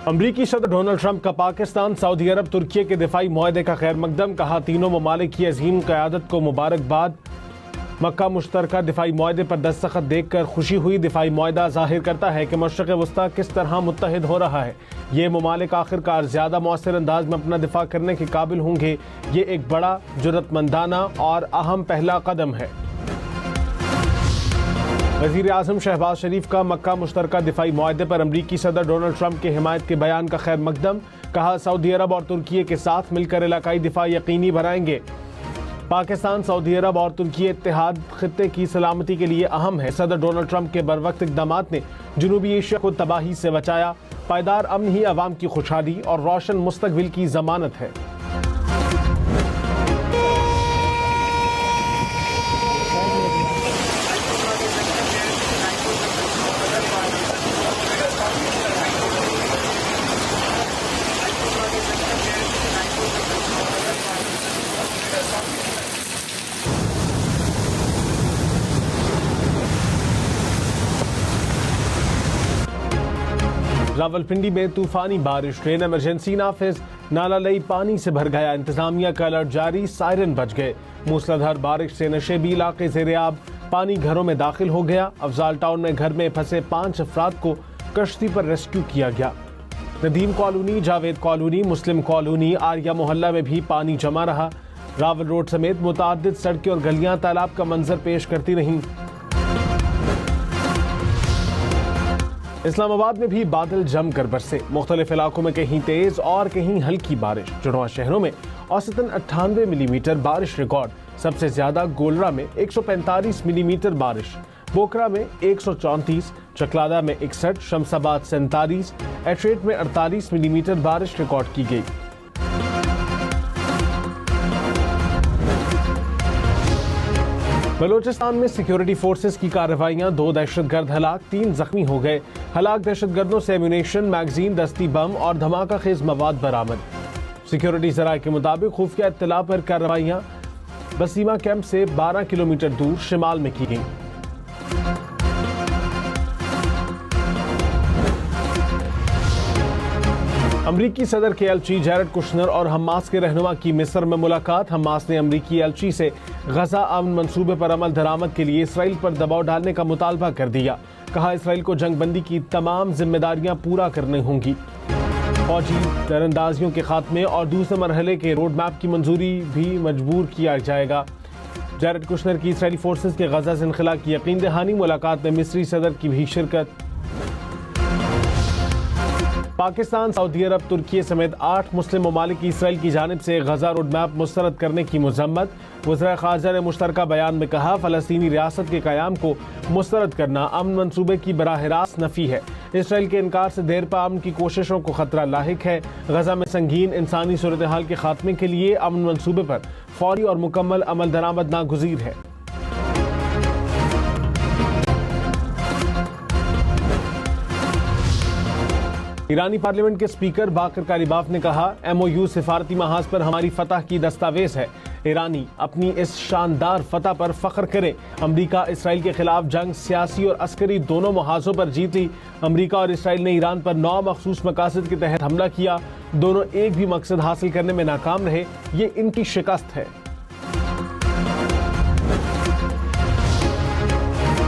अमरीकी सदर Donald Trump का पाकिस्तान, सऊदी अरब, तुर्की के दिफाई मुआहदे का खैर मकदम। कहा, तीनों ममालिक की अजीम क़यादत को मुबारकबाद। मक्का मुश्तरका दिफाई मुआहदे पर दस्तखत देखकर खुशी हुई। दिफाई मुआहदा जाहिर करता है कि मशरक़ वस्ता किस तरह मुत्तहिद हो रहा है। ये ममालिक आखिरकार ज़्यादा मौसर अंदाज में अपना दिफा करने के काबिल होंगे। ये एक बड़ा, जुर्रतमंदाना और अहम पहला कदम है। वज़ीर आज़म शहबाज शरीफ का मक्का मुश्तरका दिफाई मुआहदे पर अमरीकी सदर डोनाल्ड ट्रंप के हिमायत के बयान का खैर मकदम। कहा, सऊदी अरब और तुर्की के साथ मिलकर इलाकाई दिफा यकीनी बनाएंगे। पाकिस्तान, सऊदी अरब और तुर्की इत्तेहाद खित्ते की सलामती के लिए अहम है। सदर डोनाल्ड ट्रंप के बरवक्त इक़दामात ने जनूबी एशिया को तबाही से बचाया। पायदार अमन ही अवाम की खुशहाली और रोशन मुस्तकबिल की जमानत है। रावलपिंडी में तूफानी बारिश, ट्रेन इमरजेंसी नाफिज। नाला लई पानी से भर गया, इंतजामिया का अलर्ट जारी, सायरन बज गए। मूसलाधार बारिश से नशेबी इलाके ज़ेर-ए-आब, पानी घरों में दाखिल हो गया। अफजाल टाउन में घर में फंसे 5 अफराद को कश्ती पर रेस्क्यू किया गया। नदीम कॉलोनी, जावेद कॉलोनी, मुस्लिम कॉलोनी, आर्या मोहल्ला में भी पानी जमा रहा। रावल रोड समेत मुताद्दिद सड़कें और गलियां तालाब का मंजर पेश करती रहीं। इस्लामाबाद में भी बादल जमकर बरसे। मुख्तलिफ इलाकों में कहीं तेज और कहीं हल्की बारिश। जुड़वा शहरों में औसतन 98 मिलीमीटर बारिश रिकॉर्ड। सबसे ज्यादा गोलरा में 145 मिलीमीटर बारिश, बोकरा में 134, चकलादा में 61, शमसाबाद 47, एट्रेट में 48 मिलीमीटर बारिश रिकॉर्ड की गई। बलोचिस्तान में सिक्योरिटी फोर्सेस की कार्रवाइयां, 2 दहशतगर्द हलाक, 3 जख्मी हो गए। हलाक दहशतगर्दों से एम्यूनेशन, मैगजीन, दस्ती बम और धमाका खेज मवाद बरामद। सिक्योरिटी जराये के मुताबिक खुफिया इत्तला पर कार्रवाइयां बसीमा कैंप से 12 किलोमीटर दूर शिमाल में की गई। अमरीकी सदर के एलची जैरेड कुशनर और हमास के रहनुमा की मिस्र में मुलाकात। हमास ने अमरीकी एलची से गजा अमन मंसूबे पर अमल दरामद के लिए इसराइल पर दबाव डालने का मुतालबा कर दिया। कहा, इसराइल को जंगबंदी की तमाम जिम्मेदारियां पूरा करनी होंगी। फौजी दरअंदाजियों के खात्मे और दूसरे मरहले के रोड मैप की मंजूरी भी मजबूर किया जाएगा। जैरेड कुशनर की इसराइली फोर्सेस के गजा से इनखला की यकीन दहानी। मुलाकात में मिस्री सदर की भी शिरकत। पाकिस्तान, सऊदी अरब, तुर्की समेत 8 मुस्लिम ममालिक की इसराइल की जानिब से गजा रोड मैप मुस्तरद करने की मजम्मत। वज़ीर ख़ारजा ने मुश्तरका बयान में कहा, फ़लस्तीनी रियासत के क़याम को मुस्तरद करना अमन मंसूबे की बराह रास्त नफ़ी है। इसराइल के इनकार से देर पा अमन की कोशिशों को खतरा लाहिक है। गजा में संगीन इंसानी सूरत हाल के खात्मे के लिए अमन मंसूबे पर फौरी और मुकम्मल अमल दरामद नागुज़ीर है। ईरानी पार्लियामेंट के स्पीकर बाकर कालिबाफ ने कहा, MOU सिफारती महाज पर हमारी फतह की दस्तावेज है। ईरानी अपनी इस शानदार फतह पर फख्र करें। अमरीका इसराइल के खिलाफ जंग सियासी और अस्करी दोनों महाजों पर जीती। अमरीका और इसराइल ने ईरान पर 9 मखसूस मकासद के तहत हमला किया। दोनों एक भी मकसद हासिल करने में नाकाम रहे। ये इनकी शिकस्त है।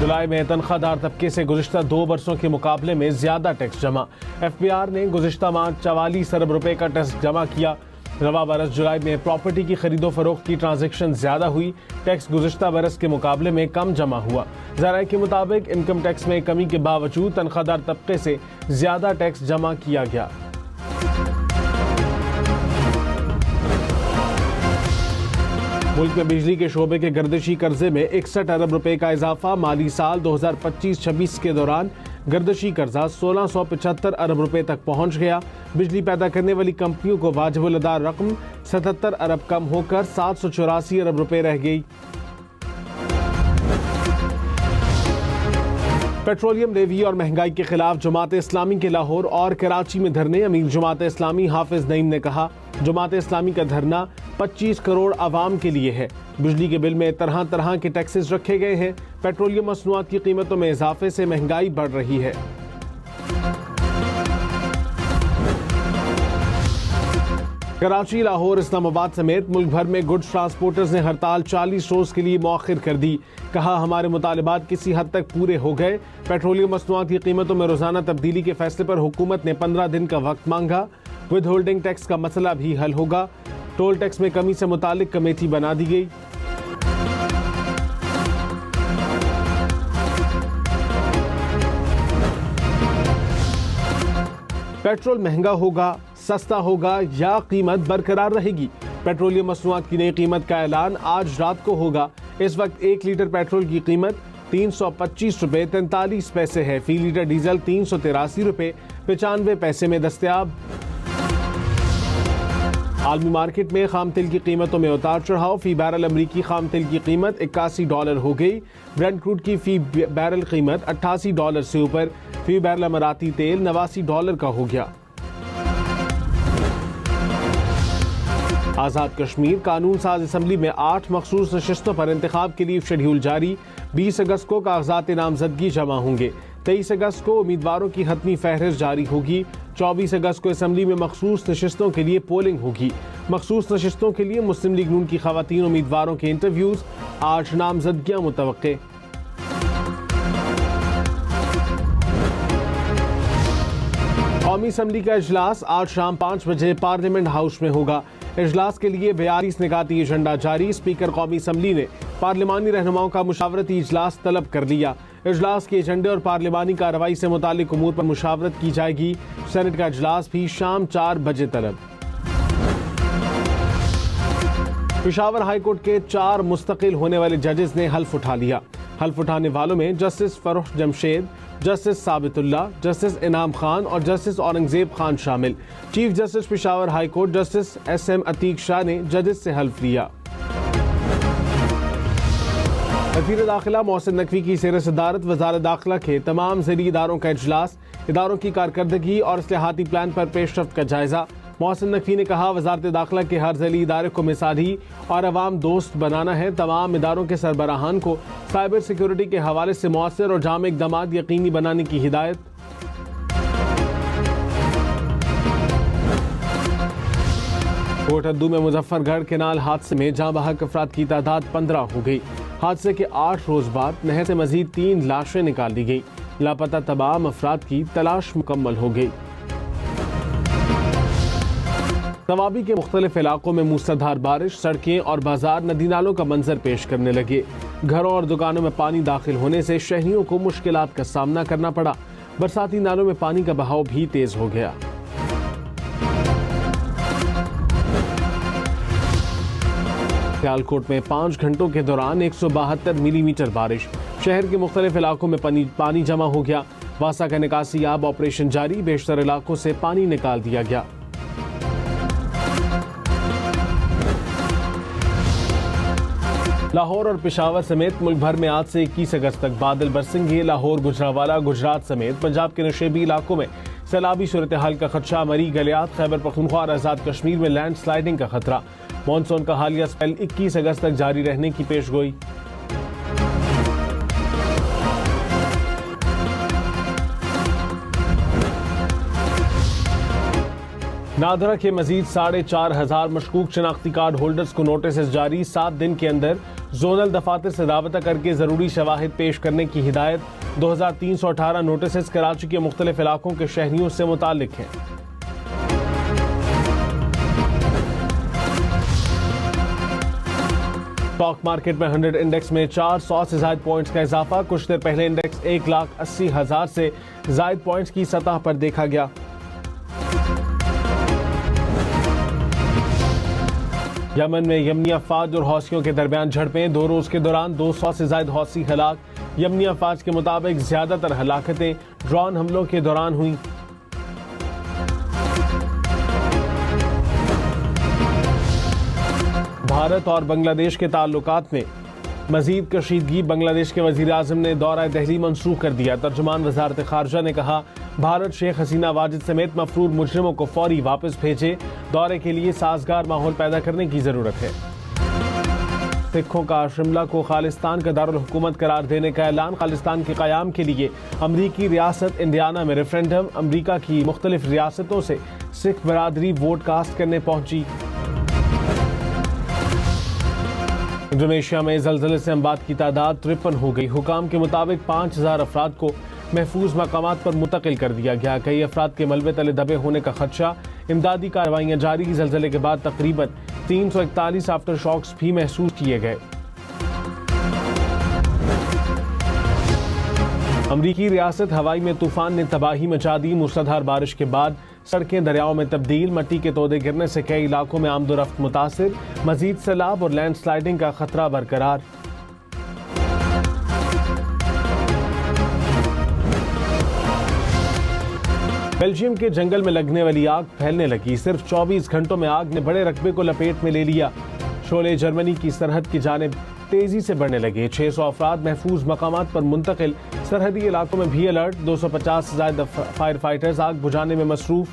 जुलाई में तनख्वाहदार तबके से गुज़िश्ता 2 बरसों के मुकाबले में ज्यादा टैक्स जमा। FBI ने गुज़िश्ता माह 44 अरब रुपए का टैक्स जमा किया। रवा बरस जुलाई में प्रॉपर्टी की खरीदो फरोख्त की ट्रांजैक्शन ज्यादा हुई। टैक्स गुज़िश्ता बरस के मुकाबले में कम जमा हुआ। ज़राए के मुताबिक इनकम टैक्स में कमी के बावजूद तनख्वाहदार तबके से ज्यादा टैक्स जमा किया गया। मुल्क में बिजली के शोबे के गर्दिशी कर्जे में 61 अरब रुपए का इजाफा। माली साल 2025-26 के दौरान गर्दिशी कर्जा 1675 अरब रुपए तक पहुंच गया। बिजली पैदा करने वाली कंपनियों को वाजिबुल अदा रकम 77 अरब कम होकर 784 अरब रुपए रह गई। पेट्रोलियम लेवी और महंगाई के खिलाफ जमात इस्लामी के लाहौर और कराची में धरने। अमीर जमात इस्लामी हाफिज नईम ने कहा, जमात इस्लामी का धरना 25 करोड़ आवाम के लिए है। बिजली के बिल में तरह तरह के टैक्सेस रखे गए हैं। पेट्रोलियम मसनूआत की कीमतों में इजाफे से महंगाई बढ़ रही है। कराची, लाहौर, इस्लामाबाद समेत मुल्क भर में गुड्स ट्रांसपोर्टर्स ने हड़ताल 40 रोज के लिए मौखिर कर दी। कहा, हमारे मुतालिबात किसी हद तक पूरे हो गए। पेट्रोलियम मसनूआत की कीमतों में रोजाना तब्दीली के फैसले पर हुकूमत ने 15 दिन का वक्त मांगा। विद होल्डिंग टैक्स का मसला भी हल होगा। टोल टैक्स में कमी से मुतालिक कमेटी बना दी गई। पेट्रोल महंगा होगा, सस्ता होगा या कीमत बरकरार रहेगी? पेट्रोलियम मसनूआत की नई कीमत का ऐलान आज रात को होगा। इस वक्त 1 लीटर पेट्रोल की कीमत 325 रुपये 43 पैसे है। फी लीटर डीजल 383 रुपये 95 पैसे में दस्तयाब। आलमी मार्केट में खाम तेल की कीमतों में उतार चढ़ाव। फी बैरल अमरीकी खाम तेल की कीमत $81 हो गई। ब्रेंट क्रूड की फी बैरल कीमत $88 से ऊपर। फी बैरल अमराती तेल $89 का हो गया। आज़ाद कश्मीर कानून साज असम्बली में 8 मखसूस नशिस्तों पर इंतखाब के लिए शेड्यूल जारी। 20 अगस्त को कागजात नामजदगी जमा होंगे। 23 अगस्त को उम्मीदवारों की हतमी फहरिस्त जारी होगी। 24 अगस्त को असम्बली में मखसूस नशिस्तों के लिए पोलिंग होगी। मखसूस नशिस्तों के लिए मुस्लिम लीग नून की खवातीन उम्मीदवारों के इंटरव्यूज। आज नामजदगियां मुतवक्के। कौमी असम्बली का इजलास आज शाम 5 बजे पार्लियामेंट हाउस में होगा। इजलास के लिए 42 निकाती एजेंडा जारी। स्पीकर कौमी असम्बली ने पार्लिमानी रहनुमाओं का मुशावरती इजलास तलब कर लिया। इजलास के एजेंडे और पार्लिमानी कार्रवाई से मुतालिक उमूर पर मुशावरत की जाएगी। सेनेट का इजलास भी शाम 4 बजे तलब। पेशावर हाईकोर्ट के 4 मुस्तकिल होने वाले जजेस ने हल्फ उठा लिया। हल्फ उठाने वालों में जस्टिस फरोख जमशेद, जस्टिस साबितुल्लाह, जस्टिस इनाम खान और जस्टिस औरंगजेब खान शामिल। Chief justice Peshawar high court justice SM Atiq Shah ने जजेस से हल्फ लिया। वज़ीर दाखिला मोहसिन नकवी की ज़ेर सदारत वज़ारत दाखिला के तमाम ज़ेरी इदारों का इजलास। इदारों की कारकर्दगी और इस्लाहाती प्लान पर पेशरफ्त का जायजा। मोहसिन नकवी ने कहा, वज़ारत दाखिला के हर ज़ेली इदारे को मिसाली और अवाम दोस्त बनाना है। तमाम इदारों के सरबराहान को साइबर सिक्योरिटी के हवाले से मौसर और जाम इक़दामात यकीनी बनाने की हिदायत। कोटद्दू में मुजफ्फरगढ़ केनाल हादसे में जाँ बहक अफराद की तादाद 15 हो गई। हादसे के 8 रोज बाद नहर से मजीद 3 लाशें निकाल दी गई। लापता तमाम अफराद की तलाश मुकम्मल हो गई। तवाबी के मुख्तलिफ इलाकों में मूसलाधार बारिश, सड़कें और बाजार नदी नालों का मंजर पेश करने लगे। घरों और दुकानों में पानी दाखिल होने से शहरियों को मुश्किलात का सामना करना पड़ा। बरसाती नालों में पानी का बहाव भी तेज हो गया। सियालकोट में 5 घंटों के दौरान 172 मिलीमीटर बारिश। शहर के मुख्तलिफ इलाकों में पानी जमा हो गया। वासा का निकासी आब ऑपरेशन जारी। बेशतर इलाकों से पानी निकाल दिया गया। लाहौर और पेशावर समेत मुल्क भर में आज से 21 अगस्त तक बादल बरसेंगे। लाहौर, गुजरांवाला, गुजरात समेत पंजाब के नशेबी इलाकों में सैलाबी सूरत हाल का खदशा। मरी, गलियात, खैबर पख्तूनख्वा और आज़ाद कश्मीर में लैंड स्लाइडिंग का खतरा। मॉनसून का हालिया स्पेल 21 अगस्त तक जारी रहने की पेशगोई। नादरा के मजीद 4,500 मशकूक शनाख्ती कार्ड होल्डर्स को नोटिस जारी। 7 दिन के अंदर जोनल दफातर से राबता करके जरूरी शवाहिद पेश करने की हिदायत। 2318 नोटिस कराची के मुख्तलिफ इलाकों के शहरियों से मुताल्लिक हैं। स्टॉक मार्केट में 100 इंडेक्स में 400 से ज्यादा पॉइंट्स का इजाफा। कुछ देर पहले इंडेक्स 1,80,000 से ज्यादा पॉइंट्स की सतह पर देखा गया। यमन में यमनी अफवाज और हौसियों के दरमियान झड़पें। 2 रोज के दौरान 200 से ज्यादा हौसी हलाक। यमनी अफवाज के मुताबिक ज्यादातर हलाकतें ड्रोन हमलों के दौरान हुई। भारत और बांग्लादेश के ताल्लुकात में मजीद कशीदगी। बांग्लादेश के वजीर आजम ने दौरा दिल्ली मंसूख कर दिया। तर्जुमान वजारत खारजा ने कहा, भारत शेख हसीना वाजिद समेत मफरूर मुजरिमों को फौरी वापस भेजे। दौरे के लिए साजगार माहौल पैदा करने की जरूरत है। सिखों का शिमला को खालिस्तान का दारुल हुकूमत करार देने का ऐलान। खालिस्तान के क़याम के लिए अमरीकी रियासत इंडियाना में रेफरेंडम। अमरीका की मुख्तलिफ रियासतों से सिख बरादरी वोट कास्ट करने पहुंची। इंडोनेशिया में ज़लज़ले से अमवात की तादाद 53 हो गई। हुकाम के मुताबिक 5000 अफराद को महफूज मकामात पर मुंतकिल कर दिया गया। कई अफराद के मलबे तले दबे होने का खदशा। इमदादी कार्रवाइयाँ जारी। ज़लज़ले के बाद तकरीबन 341 आफ्टर शॉक्स भी महसूस किए गए। अमरीकी रियासत हवाई में तूफान ने तबाही मचा दी। मूसलाधार बारिश के बाद सड़कें दरियाओं में तब्दील। मिट्टी के तोदे गिरने से कई इलाकों में आमदोरफ्त मुतासिर। मजीद सैलाब और लैंडस्लाइडिंग का खतरा बरकरार। बेल्जियम के जंगल में लगने वाली आग फैलने लगी। सिर्फ 24 घंटों में आग ने बड़े रकबे को लपेट में ले लिया। शोले जर्मनी की सरहद की जानिब तेजी से बढ़ने लगे। 600 अफराद महफूज मकामात पर मुंतकिल। सरहदी इलाकों में भी अलर्ट। 250 से ज्यादा फायर फाइटर्स आग बुझाने में मसरूफ।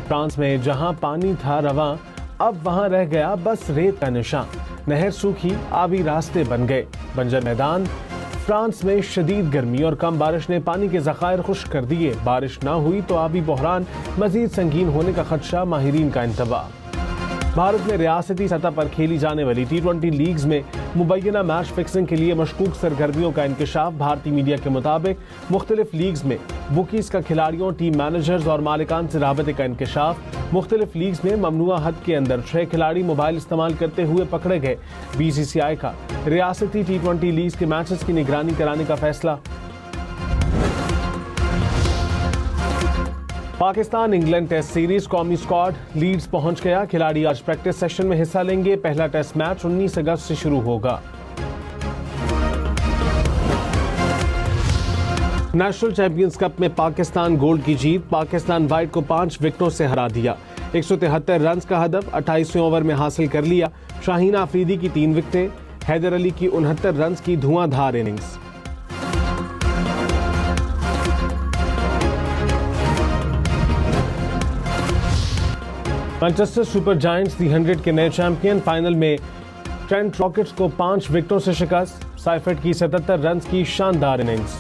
फ्रांस में जहां पानी था रवां, अब वहां रह गया बस रेत का निशान। नहर सूखी, आबी रास्ते बन गए। बंजर मैदान। फ्रांस में शदीद गर्मी और कम बारिश ने पानी के ज़खायर खुश्क कर दिए। बारिश ना हुई तो आबी बहरान मजीद संगीन होने का खदशा। माहिरीन का इंतबाह। भारत में रियासती सतह पर खेली जाने वाली T20 लीग्स में मुबैना मैच फिक्सिंग के लिए मशकूक सरगर्मियों का इंकशाफ। भारतीय मीडिया के मुताबिक मुख्तलिफ लीग्स में बुकीज का खिलाड़ियों, टीम मैनेजर्स और मालिकान से राबते का इंकशाफ। मुख्तलिफ लीग्स में ममनुआ हद के अंदर 6 खिलाड़ी मोबाइल इस्तेमाल करते हुए पकड़े गए। BCCI का रियासती T20 लीग्स के मैचेस की निगरानी कराने का फैसला। पाकिस्तान इंग्लैंड टेस्ट सीरीज कौमी स्क्वाड लीड्स पहुंच गया। खिलाड़ी आज प्रैक्टिस सेशन में हिस्सा लेंगे। पहला टेस्ट मैच 19 अगस्त से शुरू होगा। नेशनल चैंपियंस कप में पाकिस्तान गोल्ड की जीत। पाकिस्तान वाइट को 5 विकेटों से हरा दिया। 173 रन का हदफ 28वें ओवर में हासिल कर लिया। शाहीन आफरीदी की 3 विकेटें। हैदर अली की 69 रन की धुआंधार इनिंग्स। मैनचेस्टर सुपर जायंट्स दी 100 के नए चैंपियन। फाइनल में ट्रेंट रॉकेट्स को 5 विकेटों से शिकस्त। साइफर्ट की 77 रन की शानदार इनिंग्स।